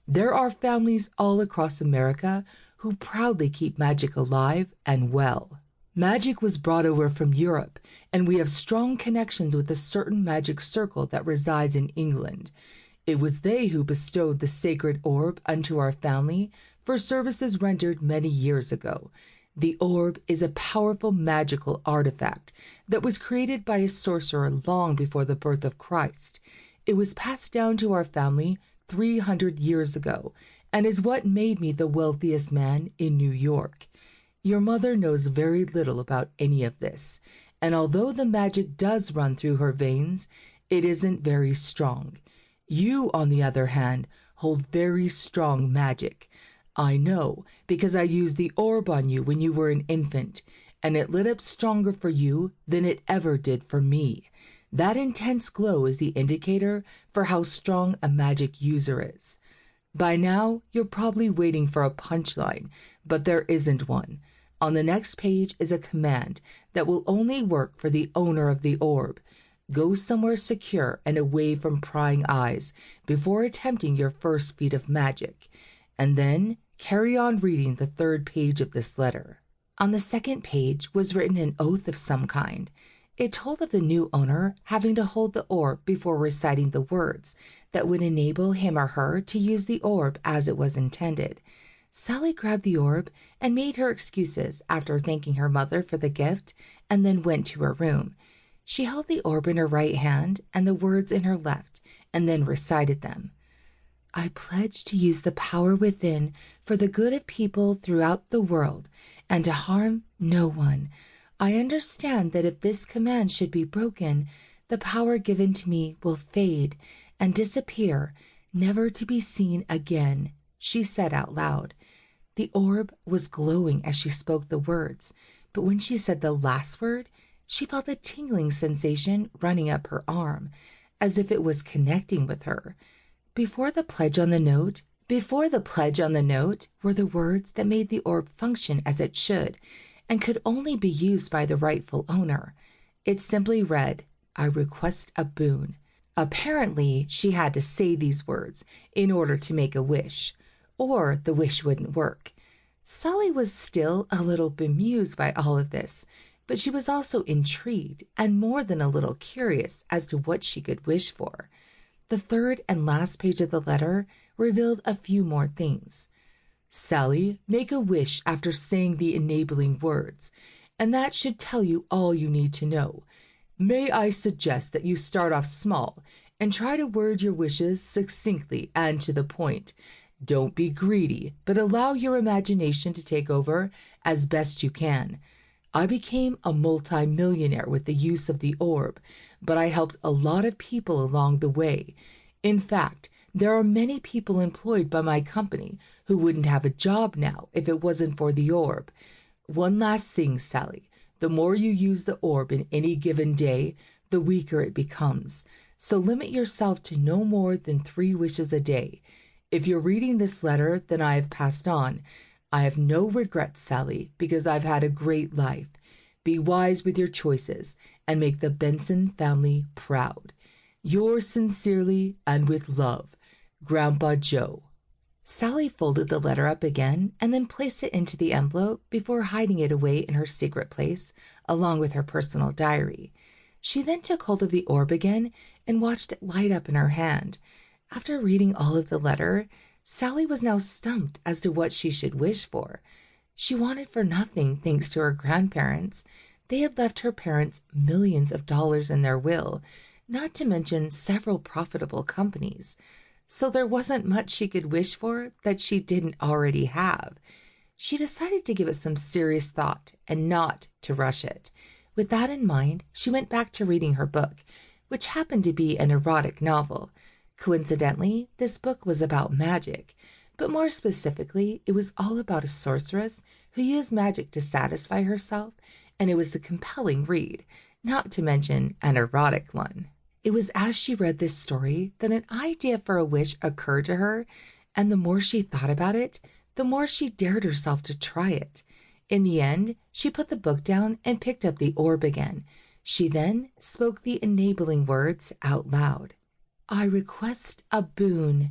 There are families all across America who proudly keep magic alive and well. Magic was brought over from Europe, and we have strong connections with a certain magic circle that resides in England. It was they who bestowed the sacred orb unto our family for services rendered many years ago. The orb is a powerful magical artifact that was created by a sorcerer long before the birth of Christ. It was passed down to our family 300 years ago and is what made me the wealthiest man in New York. Your mother knows very little about any of this, and although the magic does run through her veins, it isn't very strong. You, on the other hand, hold very strong magic. I know, because I used the orb on you when you were an infant, and it lit up stronger for you than it ever did for me. That intense glow is the indicator for how strong a magic user is. By now, you're probably waiting for a punchline, but there isn't one. On the next page is a command that will only work for the owner of the orb. Go somewhere secure and away from prying eyes before attempting your first feat of magic, and then carry on reading the third page of this letter. On the second page was written an oath of some kind. It told of the new owner having to hold the orb before reciting the words that would enable him or her to use the orb as it was intended. Sally grabbed the orb and made her excuses after thanking her mother for the gift and then went to her room. She held the orb in her right hand and the words in her left and then recited them. I pledge to use the power within for the good of people throughout the world and to harm no one. I understand that if this command should be broken, the power given to me will fade and disappear, never to be seen again, she said out loud. The orb was glowing as she spoke the words, but when she said the last word, she felt a tingling sensation running up her arm, as if it was connecting with her. Before the pledge on the note were the words that made the orb function as it should and could only be used by the rightful owner. It simply read, I request a boon. Apparently, she had to say these words in order to make a wish, or the wish wouldn't work. Sally was still a little bemused by all of this, but she was also intrigued and more than a little curious as to what she could wish for. The third and last page of the letter revealed a few more things. Sally, make a wish after saying the enabling words, and that should tell you all you need to know. May I suggest that you start off small and try to word your wishes succinctly and to the point. Don't be greedy, but allow your imagination to take over as best you can. I became a multi-millionaire with the use of the orb, but I helped a lot of people along the way. In fact, there are many people employed by my company who wouldn't have a job now if it wasn't for the orb. One last thing, Sally. The more you use the orb in any given day, the weaker it becomes. So limit yourself to no more than 3 wishes a day. If you're reading this letter, then I have passed on. I have no regrets, Sally, because I've had a great life. Be wise with your choices and make the Benson family proud. Yours sincerely and with love, Grandpa Joe. Sally folded the letter up again and then placed it into the envelope before hiding it away in her secret place, along with her personal diary. She then took hold of the orb again and watched it light up in her hand. After reading all of the letter, Sally was now stumped as to what she should wish for. She wanted for nothing thanks to her grandparents. They had left her parents millions of dollars in their will, not to mention several profitable companies. So there wasn't much she could wish for that she didn't already have. She decided to give it some serious thought and not to rush it. With that in mind, she went back to reading her book, which happened to be an erotic novel. Coincidentally, this book was about magic, but more specifically, it was all about a sorceress who used magic to satisfy herself, and it was a compelling read, not to mention an erotic one. It was as she read this story that an idea for a wish occurred to her, and the more she thought about it, the more she dared herself to try it. In the end, she put the book down and picked up the orb again. She then spoke the enabling words out loud. I request a boon.